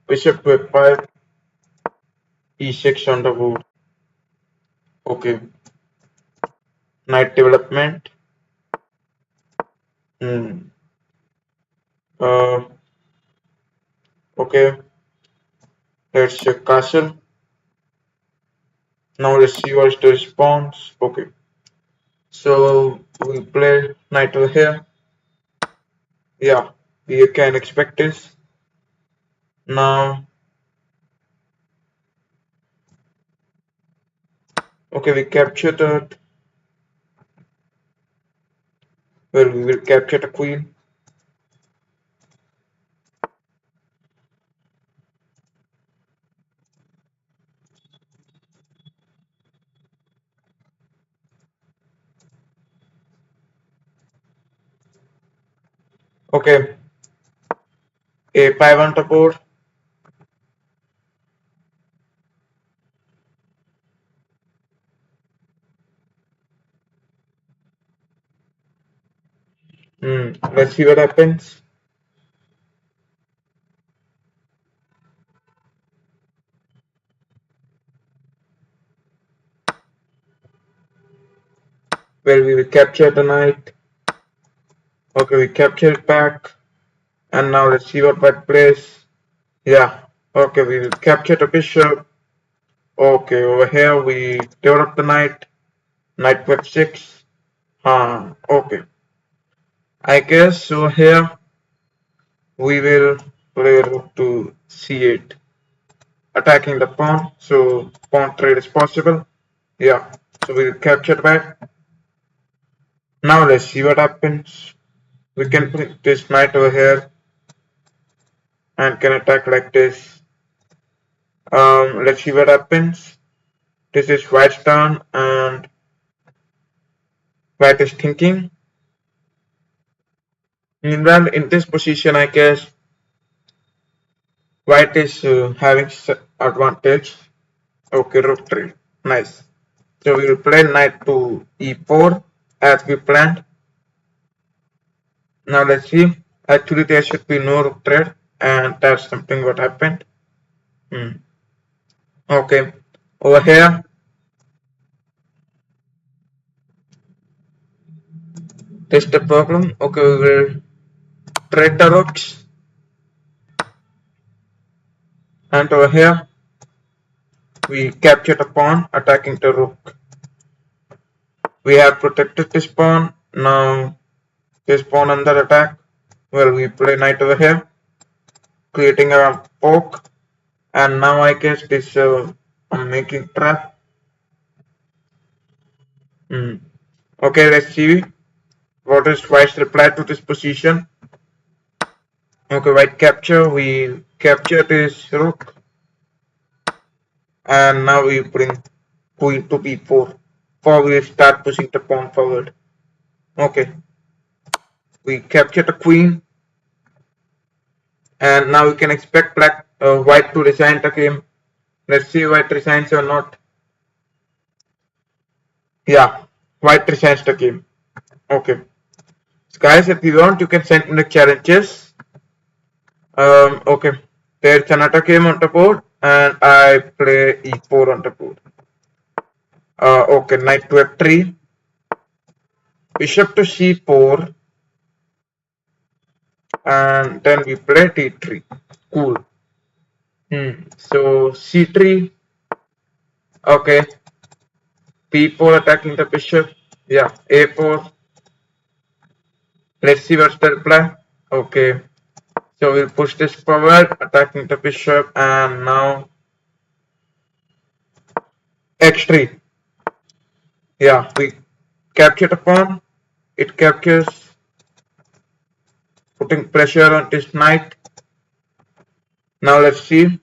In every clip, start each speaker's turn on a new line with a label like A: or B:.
A: bishop to f5, e6 on the board. Okay, knight development. Hmm. Uh, okay, let's check castle. Now let's see what's the response. Okay, so we play knight over here. Yeah, you can expect this. Now, okay, we capture that. Well, we will capture the queen. Okay, a5 on the board. Let's see what happens. Well, we will capture the knight. Okay, we capture it back. And now let's see what white plays. Yeah, okay, we will capture the bishop. Okay, over here we develop the knight. Knight to f6. Okay. I guess over here we will play rook to c8. Attacking the pawn, so pawn trade is possible. Yeah, so we will capture back. Now let's see what happens. We can put this knight over here and can attack like this. Let's see what happens. This is white's turn and white is thinking. Meanwhile, in this position, I guess white is having advantage. Okay, rook trade. Nice. So we will play knight to e4 as we planned. Now let's see. Actually, there should be no rook trade, and that's something what happened. Okay, over here, this is the problem. Okay, we will trade the rooks, and over here, we capture the pawn, attacking the rook. We have protected this pawn. Now, this pawn under attack. Well, we play knight over here, creating a poke. And now I guess this I'm making trap. Okay, let's see what is white's reply to this position. Okay, white capture. We capture this rook, and now we bring queen to b4. For we start pushing the pawn forward. Okay, we capture the queen, and now we can expect white to resign the game. Let's see white resigns or not. Yeah, white resigns the game. Okay. So guys, if you want, you can send me the challenges. Okay. There's another game on the board, and I play e4 on the board. Okay, knight to f3, bishop to c4, and then we play d3. Cool. So c3. Okay. b4 attacking the bishop. Yeah, a4. Let's see what's the reply. Okay. So we'll push this forward, attacking the bishop, and now x3. Yeah, we capture the pawn. It captures, putting pressure on this knight. Now let's see.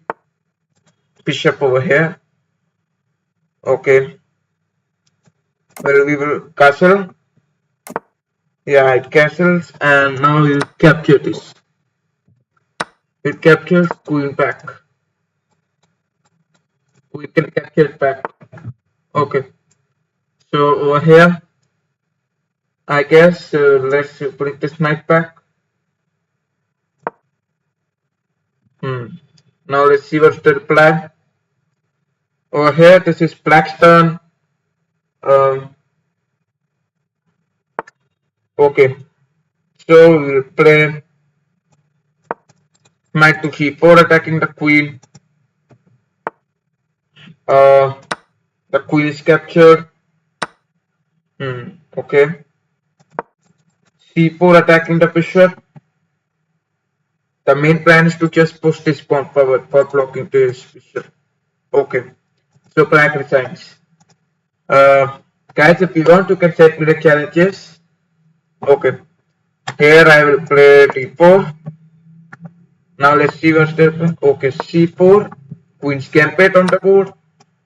A: Bishop over here. Okay. Well, we will castle. Yeah, it castles, and now we'll capture this. It captures queen back. We can capture it back. Okay. So over here, I guess let's bring this knight back. Now let's see what's the reply. Over here, this is black's turn. Um, okay, so we'll play knight to c4 attacking the queen. Uh, the queen is captured. Okay. c4 attacking the bishop. The main plan is to just push this pawn forward for blocking this bishop. Okay. So black resigns. Guys, if you want, you can set me the challenges. Okay. Here I will play d4. Now let's see what's the okay c4. Queen's gambit on the board.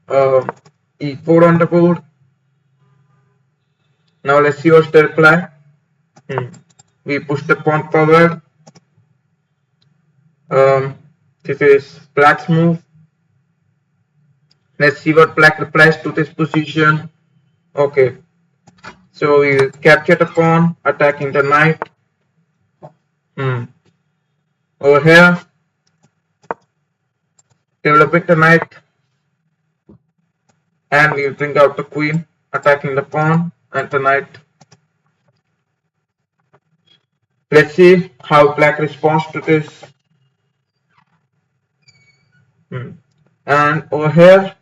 A: E4 on the board. Now let's see what's the reply. We push the pawn forward. This is black's move. Let's see what black replies to this position. Okay, so we capture the pawn, attacking the knight. Over here, developing the knight, and we'll bring out the queen, attacking the pawn and the knight. Let's see how black responds to this. And over here,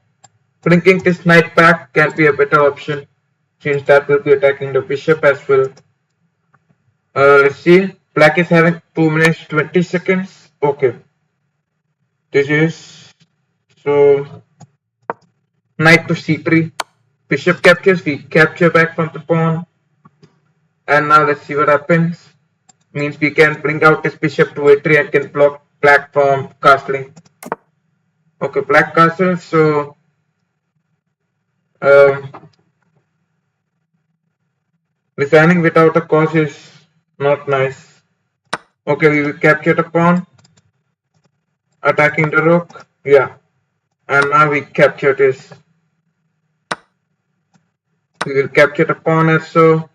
A: bringing this knight back can be a better option, since that will be attacking the bishop as well. Let's see, black is having 2 minutes 20 seconds. Okay, this is so knight to c3, bishop captures, we capture back from the pawn, and now let's see what happens. Means we can bring out this bishop to a3 and can block black from castling. Okay, black castle, so resigning without a cause is not nice. Okay, we will capture the pawn, attacking the rook, yeah, and now we capture this. We will capture the pawn also.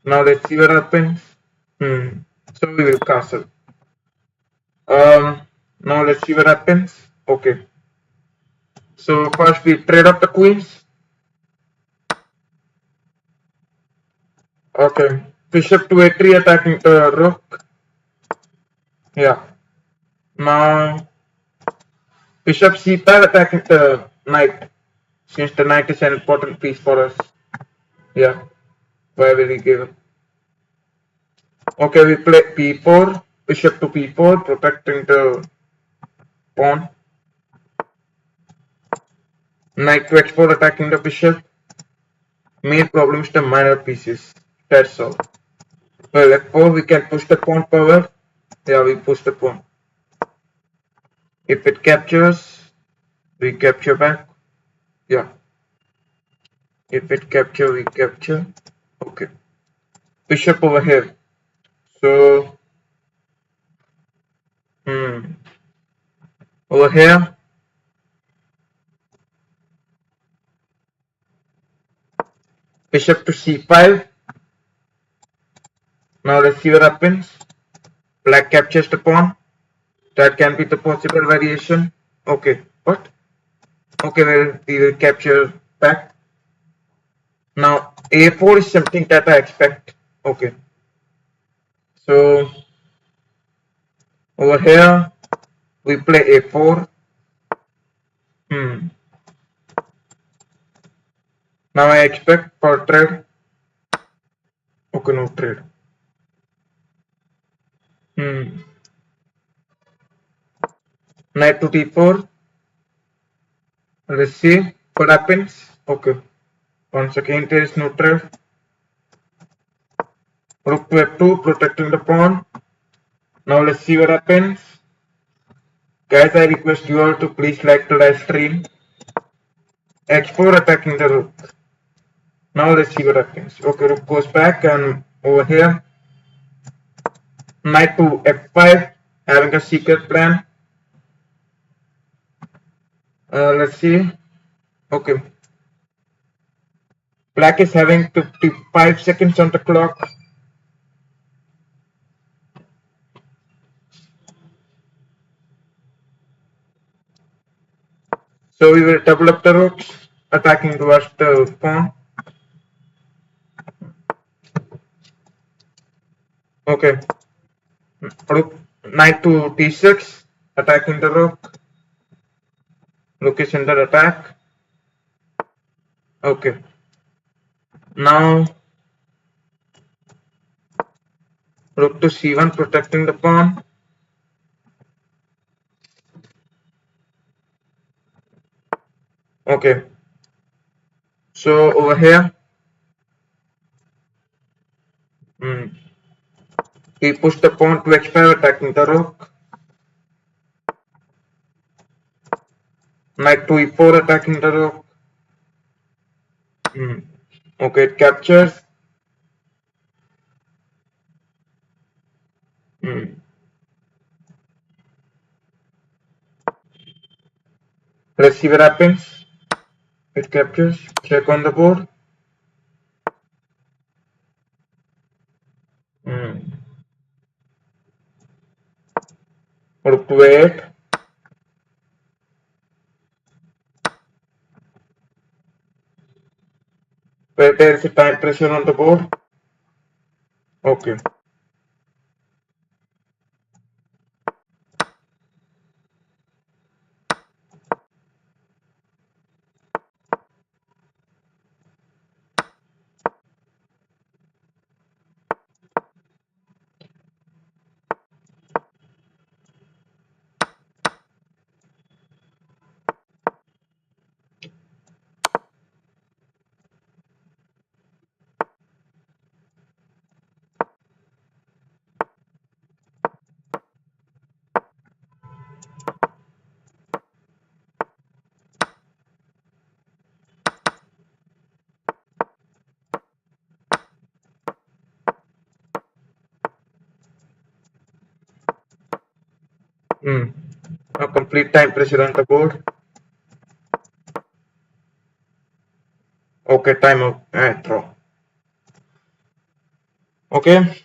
A: Now let's see what happens. So we will castle. Now let's see what happens. Okay. So first we trade up the queens. Okay. Bishop to a3 attacking the rook. Yeah. Now bishop c5 attacking the knight. Since the knight is an important piece for us. Yeah. Why will he give it? Okay, we play b4. Bishop to b4, protecting the pawn. Knight to h4 attacking the bishop. Main problem is the minor pieces. That's all. Well, f4 we can push the pawn forward. Yeah, we push the pawn. If it captures, we capture back. Yeah. If it capture, we capture. Okay. Bishop over here. So, over here. Bishop to c5. Now let's see what happens. Black captures the pawn. That can be the possible variation. Okay. What? Okay, well, we will capture back. Now, a4 is something that I expect. Okay. So, over here, we play a4. Now I expect for trade. Okay, no trade. Knight to d4. Let's see what happens. Okay. Once again, there is no trade. Rook to f2, protecting the pawn. Now let's see what happens. Guys, I request you all to please like the live stream. h4 attacking the rook. Now let's see what happens. Okay, rook goes back, and over here, knight to f5, having a secret plan. Let's see. Okay. Black is having 55 seconds on the clock. So we will double up the rooks, attacking towards the pawn. Okay. Rook knight to d6, attacking the rook. Rook is under attack. Okay. Now rook to c1, protecting the pawn. Okay. So over here, we push the pawn to h5, attacking the rook. Knight to e4, attacking the rook. Okay, it captures. Let's see what happens. It captures. Check on the board. Rook to a8. Where there is a time pressure on the board. Okay. A complete time pressure on the board. Okay, timeout and draw. Okay,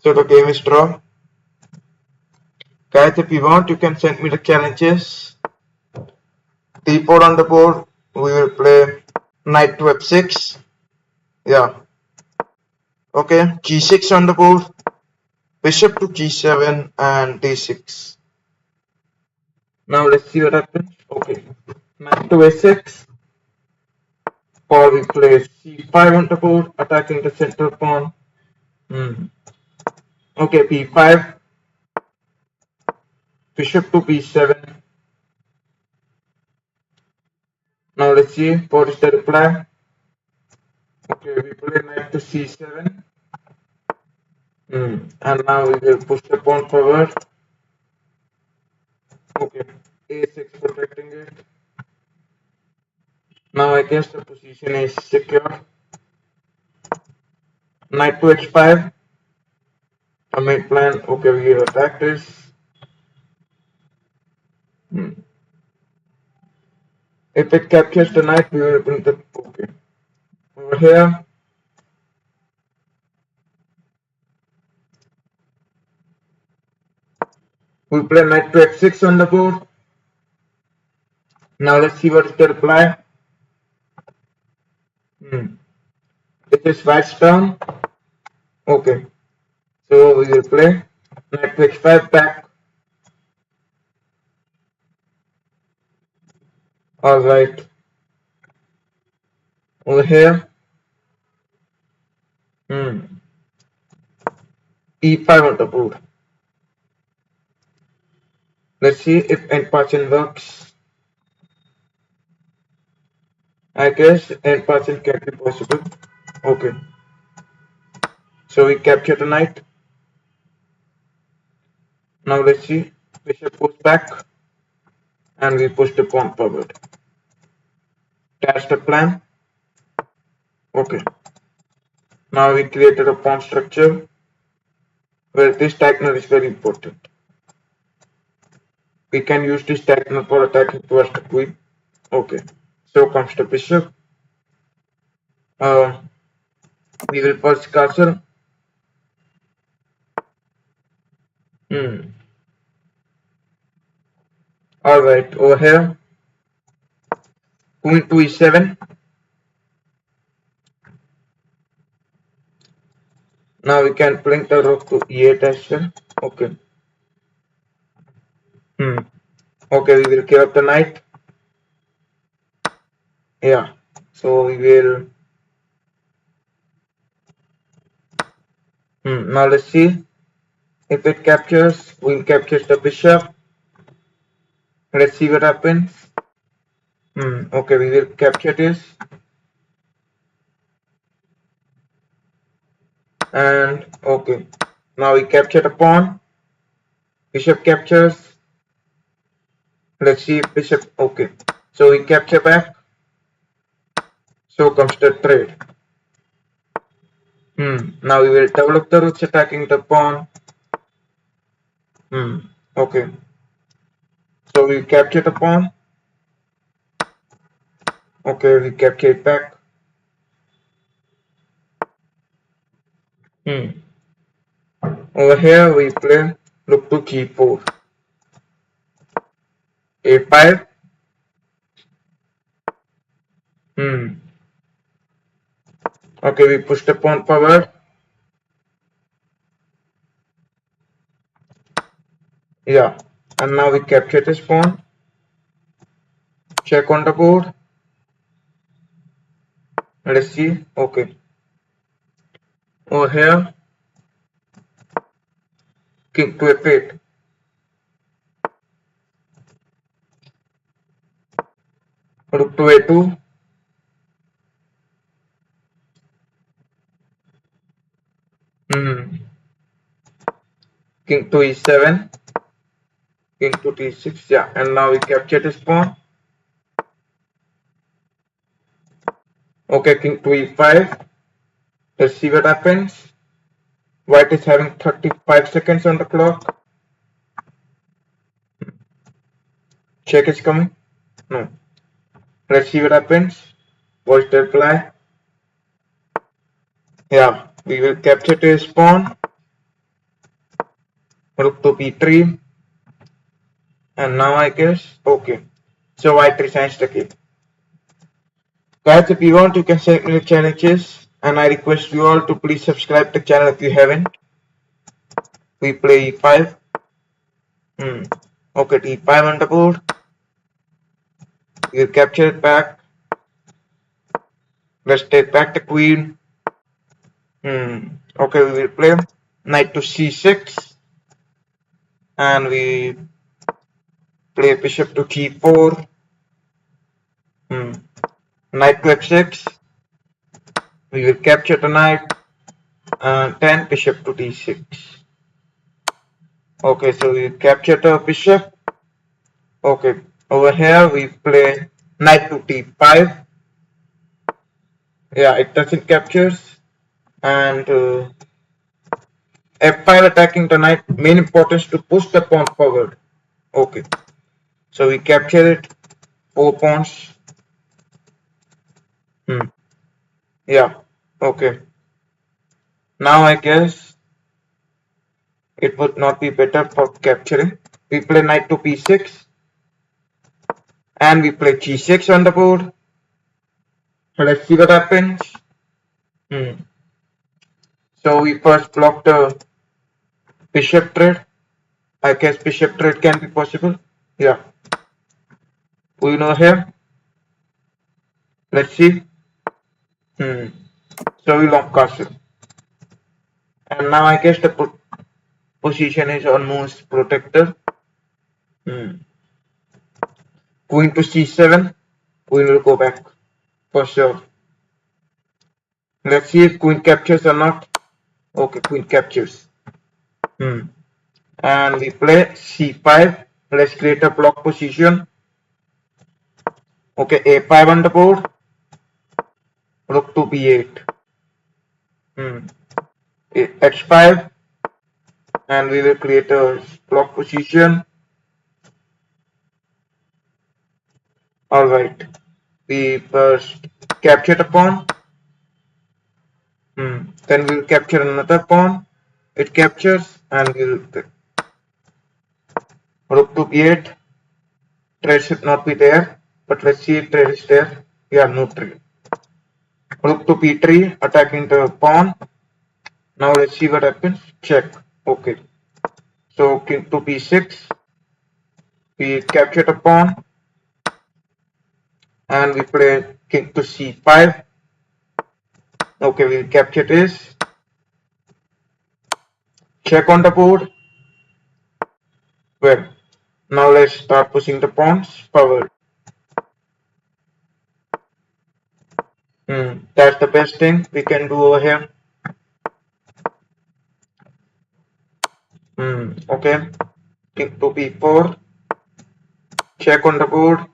A: so the game is draw. Guys, if you want, you can send me the challenges. D4 on the board, we will play knight to f6. Yeah. Okay, g6 on the board, bishop to g7 and d6. Now let's see what happens. Okay, knight to a6. Or we play c5 on the board, attacking the center pawn. Okay, b5, bishop to b7. Now let's see what is the reply. Okay, we play knight to c7. And now we will push the pawn forward. Okay, a6 protecting it. Now I guess the position is secure. Knight to h5. A main plan. Okay, we will attack this. If it captures the knight, we will bring the. Okay. Over here. We play knight to f6 on the board. Now let's see what is the reply. This is white's turn. Okay. So we will play knight to h5 back. Alright. Over here. e5 on the board. Let's see if end partition works. I guess end partition can be possible. Okay. So we capture the knight. Now let's see. Bishop goes back and we push the pawn forward. That's the plan. Okay. Now we created a pawn structure where this diagonal is very important. We can use this diagonal for attacking towards the queen. Okay. So comes the bishop. We will first castle. Alright, over here. Queen to e7. Now we can blink the rook to e8 as well. Okay. Okay, we will give up the knight. Yeah. So we will. Now let's see if it captures. We'll capture the bishop. Let's see what happens. Okay, we will capture this. And okay. Now we capture the pawn. Bishop captures. Let's see if bishop. Okay. So we capture back. So comes the trade. Now we will develop the roots attacking the pawn. Okay. So we capture the pawn. Okay, we capture it back. Over here we play rook to g4. a5. Okay, we push the pawn forward. Yeah. And now we capture this pawn. Check on the board. Let's see. Okay. Over here, king to f8. Rook to a2. King to e7. King to d6. Yeah. And now we capture this pawn. Okay, king to e5. Let's see what happens. White is having 35 seconds on the clock. Check is coming. No. Let's see what happens. What's the reply? Yeah, we will capture this pawn. Rook to b3. And now I guess, okay. So white resigns the game. Guys, if you want, you can send me the challenges. And I request you all to please subscribe to the channel if you haven't. We play e5. Okay, e5 on the board. We'll capture it back. Let's take back the queen. Okay, we will play knight to c6. And we play bishop to g4. Knight to f6. We will capture the knight. And then bishop to d6. Okay, so we capture the bishop. Okay, over here we play knight to d5. Yeah, it doesn't captures. And f5 attacking the knight. Main importance to push the pawn forward. Okay, so we capture it. 4 pawns. Yeah, okay. Now I guess it would not be better for capturing. We play knight to b6. And we play g6 on the board. Let's see what happens. So we first block the bishop trade. I guess bishop trade can be possible. Yeah. We know here. Let's see. So we lock castle. And now I guess the position is almost protected. Queen to c7. Queen will go back for sure. Let's see if queen captures or not. Okay, queen captures. And we play c5. Let's create a block position. Okay, a5 on the board. Rook to b8. h5. And we will create a block position. Alright. We first capture the pawn. Then we'll capture another pawn. It captures and we'll rook to b8. Threat should not be there. but let's see if trade is there. Yeah, no trade. Rook to p3, attacking the pawn. Now let's see what happens. Check. Okay. So king to p6. We capture the pawn and we play king to c5. Okay, we capture this. Check on the board. Well, now let's start pushing the pawns forward. That's the best thing we can do over here. Okay. King to b4. Check on the board.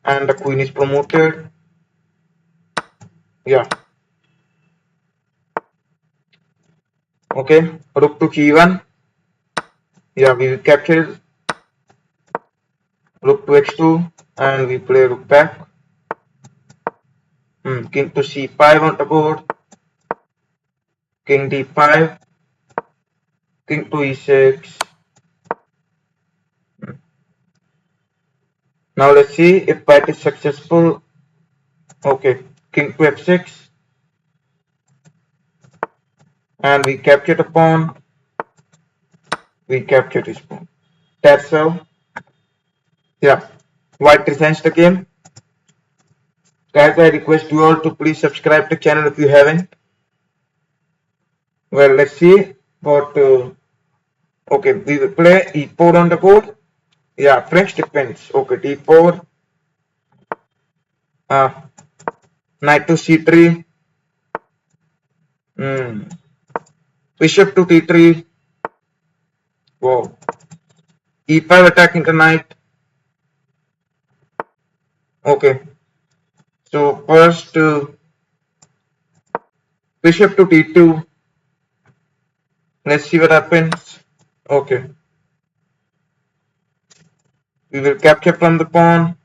A: And the queen is promoted. Yeah. Okay. Rook to g1. Yeah, we will capture rook to h2 and we play rook back. King to c5 on the board. King d5. King to e6. Now let's see if white is successful. Okay. King to f6. And we capture the pawn. We capture this pawn. That's how. Yeah. White resigns the game. Guys, I request you all to please subscribe to the channel if you haven't. Well, let's see what. Okay, we will play e4 on the board. Yeah, French defense. Okay, d4. Knight to c3. Bishop to t3. Wow. e5 attacking the knight. Okay. So first bishop to t2. Let's see what happens. Okay. We will capture from the pawn.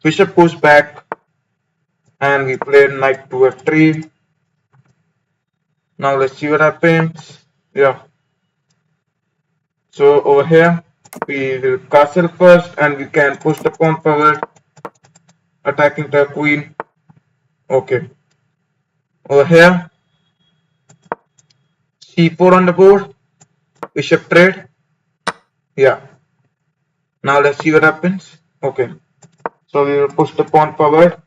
A: Bishop goes back. And we play knight to f3. Now let's see what happens. Yeah. So over here we will castle first and we can push the pawn forward, attacking the queen. Okay. Over here c4 on the board. Bishop trade. Yeah. Now let's see what happens. Okay. So we will push the pawn forward.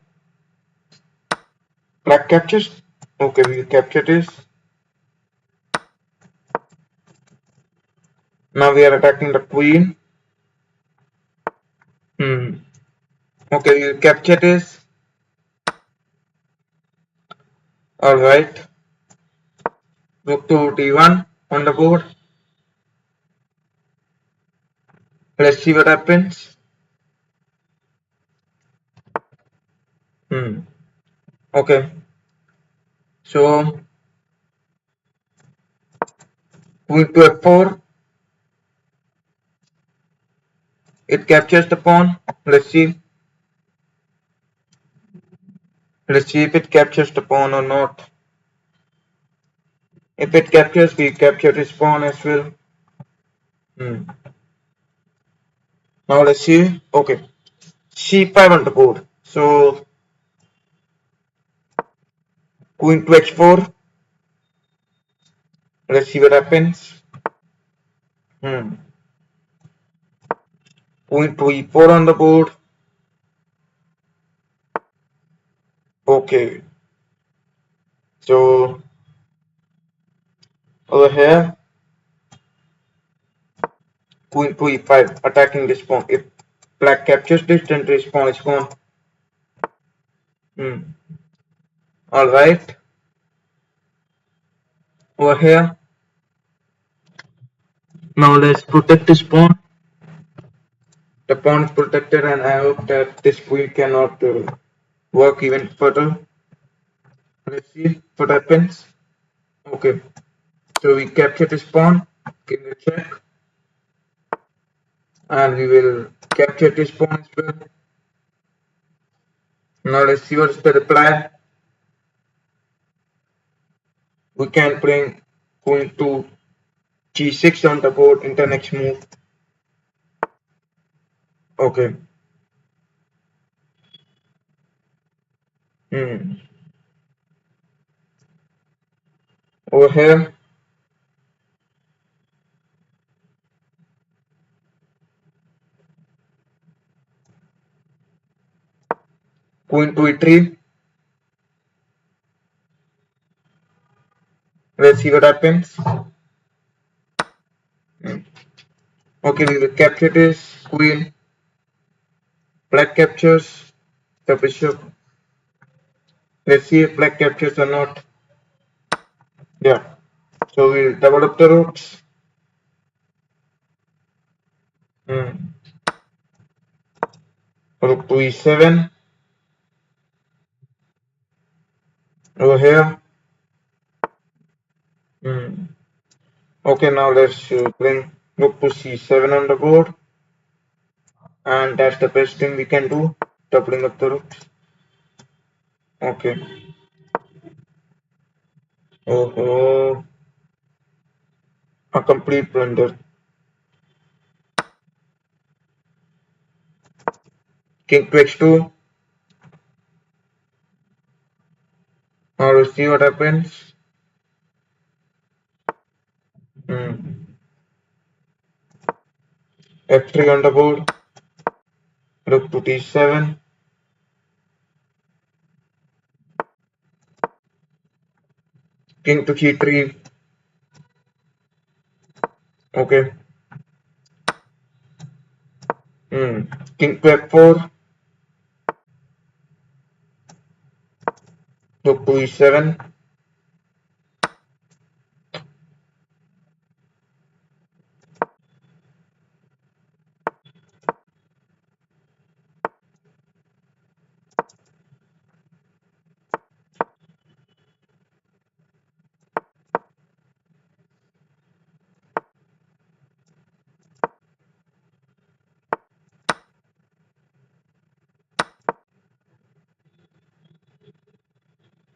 A: Black captures. Okay, we will capture this. Now we are attacking the queen. Okay, we will capture this. Alright. Rook to d1 on the board. Let's see what happens. Okay. So queen to f4. It captures the pawn. Let's see. Let's see if it captures the pawn or not. If it captures, we capture this pawn as well. Now let's see. Okay. c5 on the board. So queen to h4. Let's see what happens. Queen to e4 on the board. Okay. So over here, queen to e5, attacking this pawn. If black captures this, then this pawn is gone. All right. Over here. Now let's protect this pawn. The pawn is protected, and I hope that this queen cannot work even further. Let's see what happens. Okay. So we capture this pawn. Give me a check. And we will capture this pawn as well. Now let's see what's the reply. We can bring queen to g6 on the board in the next move. Okay. Hmm. Over here, queen to e3. Let's see what happens. Hmm. Okay, we will capture this queen. Black captures the bishop. Let's see if black captures or not. Yeah. So we'll develop the rooks. Hmm. Rook to e7. Over here. Hmm. Okay, now let's bring rook to c7 on the board. And that's the best thing we can do. Doubling up the rooks. Okay. Oh, a complete blunder. King to h2. Now let's see what happens. Hmm. f3 on the board. Rook to d7. King to g3. Okay. Hmm. King to f4. Rook to e7.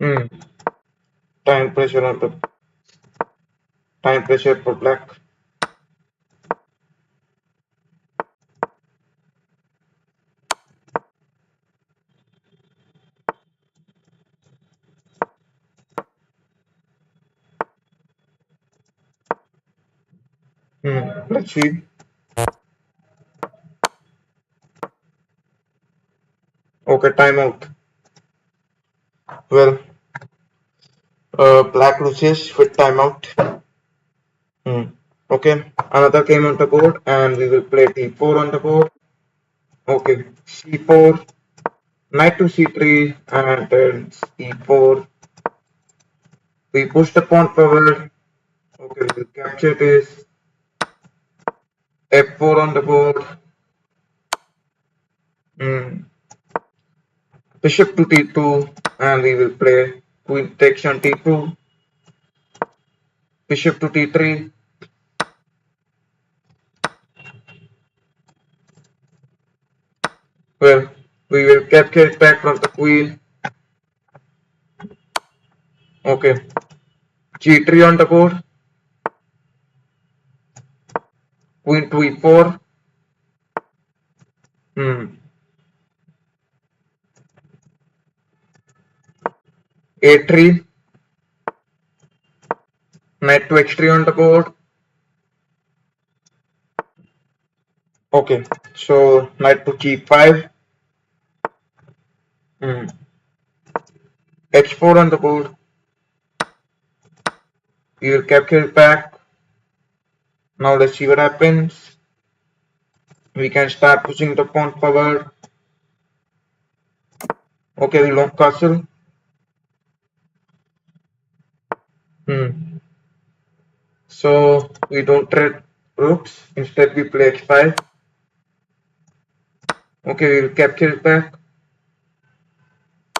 A: Hmm. Time pressure on the time pressure for black. Hmm. Let's see. Okay, timeout. Well, black loses with timeout. Hmm. Okay, another game on the board, and we will play d4 on the board. Okay, c4, knight to c3, and then e4. We push the pawn forward. Okay, we will capture this. f4 on the board. Hmm. Bishop to t2, and we will play queen takes on t2. Bishop to t3. Well, we will capture it back from the queen. Okay, g3 on the board. Queen to e4. Hmm. a3. Knight to h3 on the board. Okay, so knight to g5. Hmm. h4 on the board. We will capture it back. Now let's see what happens. We can start pushing the pawn forward. Okay, we long castle. Hmm. So we don't trade rooks. Instead, we play h5. Okay, we will capture it back.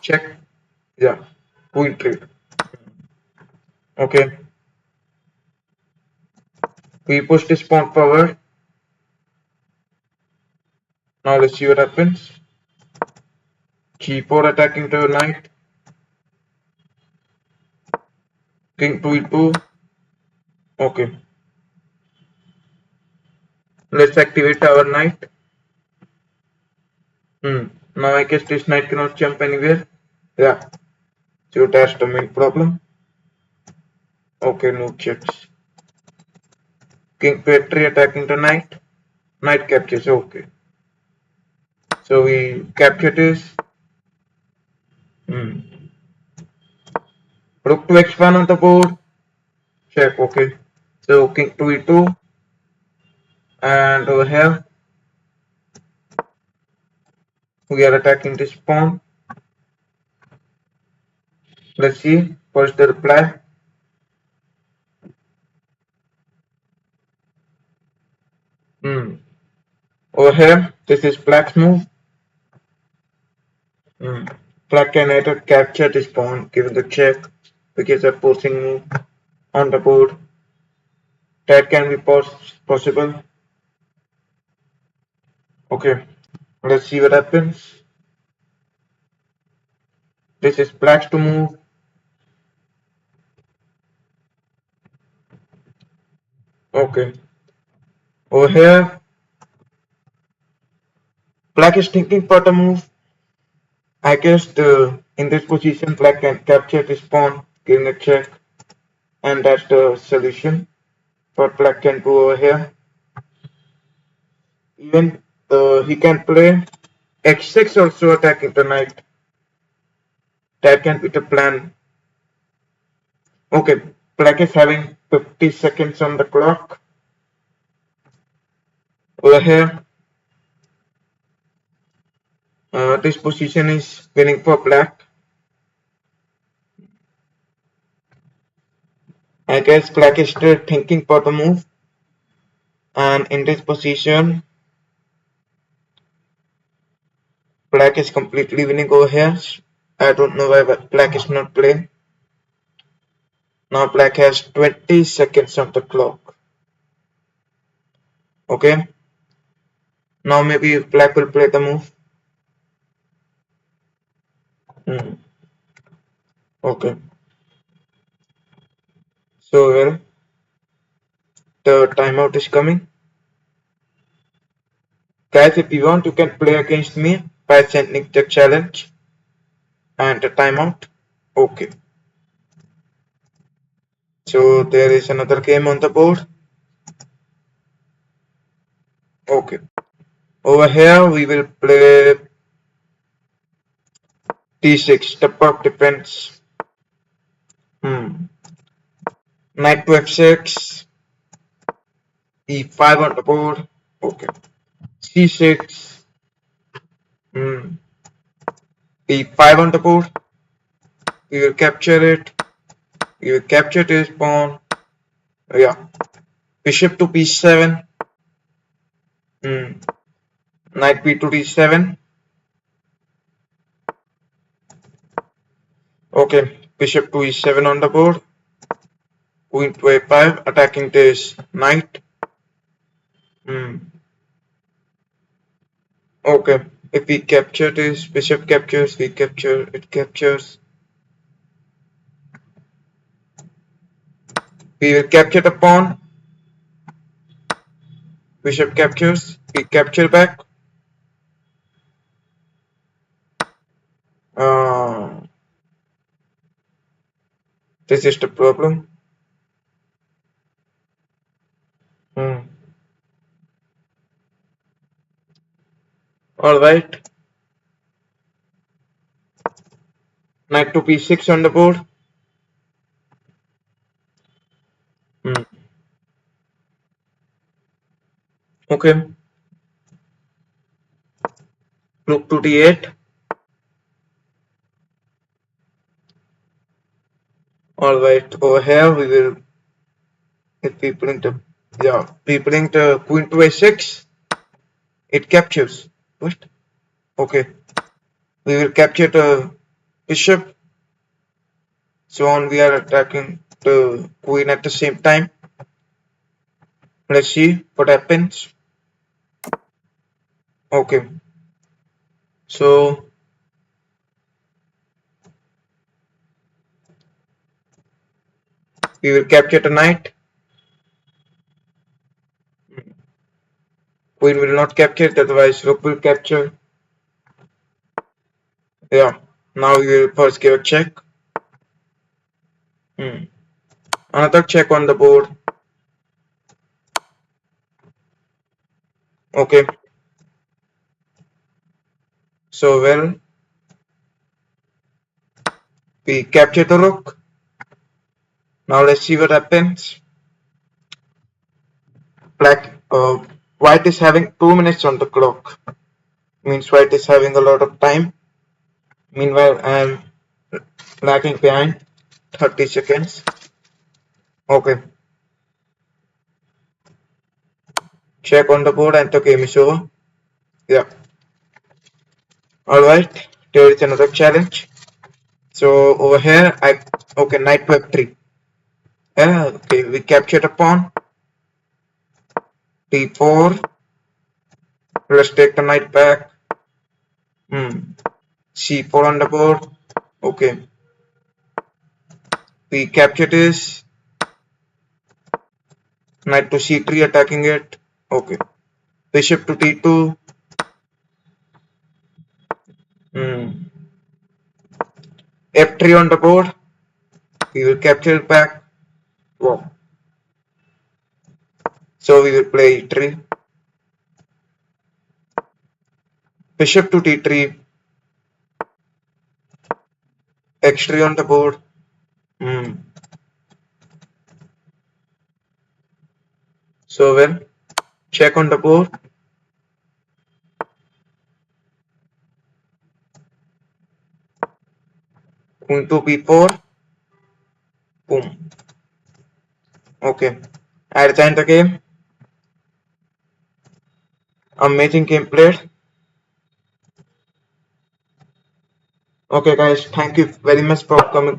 A: Check. Yeah. Queen trade. Okay. We push this pawn forward. Now let's see what happens. G4 attacking to knight. King to e2. Okay. Let's activate our knight. Hmm. Now I guess this knight cannot jump anywhere. Yeah, so that's the main problem. Okay, no checks. King Petri attacking the knight. Knight captures, okay. So we capture this. Hmm. Rook to x1 on the board. Check, okay. So king to e2. And over here, we are attacking this pawn. Let's see. What's the reply? Hmm. Over here, this is black's move. Hmm. Black can either capture this pawn, giving the check, which is a forcing move on the board. That can be possible. Okay, let's see what happens. This is black's to move. Okay. Over here, black is thinking for the move. I guess in this position, black can capture this pawn, giving a check, and that's the solution. What black can do over here. Even he can play x6 also attacking the knight. That can be the plan. Okay, black is having 50 seconds on the clock. Over here, this position is winning for black. I guess black is still thinking for the move. And in this position, black is completely winning over here. I don't know why black is not playing. Now black has 20 seconds on the clock. Okay. Now maybe black will play the move. Hmm. Okay. So well, the timeout is coming. Guys, if you want, you can play against me by sending the challenge and the timeout. Okay. So there is another game on the board. Okay. Over here we will play d6, the puck defense. Knight to f6, e5 on the board. Okay. c6, e5 on the board. We will capture it. We will capture this pawn. Yeah. Bishop to b7. Knight b to d7. Okay. Bishop to e7 on the board. Queen to a5, attacking this knight. Okay. If we capture this, bishop captures, we capture, it captures. We will capture the pawn. Bishop captures, we capture back. Uh, this is the problem. Alright. Knight to b6 on the board. Okay. Rook to d8. Alright. Over here we will, if we bring the, we bring the queen to a6. It captures. What? Okay. We will capture the bishop. So on we are attacking the queen at the same time. Let's see what happens. Okay. So we will capture the knight. Queen will not capture it, otherwise rook will capture. Yeah. Now we will first give a check. Another check on the board. Okay. So well, we capture the rook. Now let's see what happens. Black, white is having 2 minutes on the clock. Means white is having a lot of time. Meanwhile, I am lagging behind 30 seconds. Okay. Check on the board and the game is over. Yeah. Alright. There is another challenge. So over here, okay, knight to f3. Yeah, okay, we captured a pawn. d4. Let's take the knight back. c4 on the board. Okay. We captured this. Knight to c3, attacking it. Okay. Bishop to d2. f3 on the board. We will capture it back. Wow. So we will play e3. Bishop to d3. x3 on the board. So well, check on the board. Queen to b4. Boom. Okay. At the end of the game, amazing game played. Okay guys, thank you very much for coming.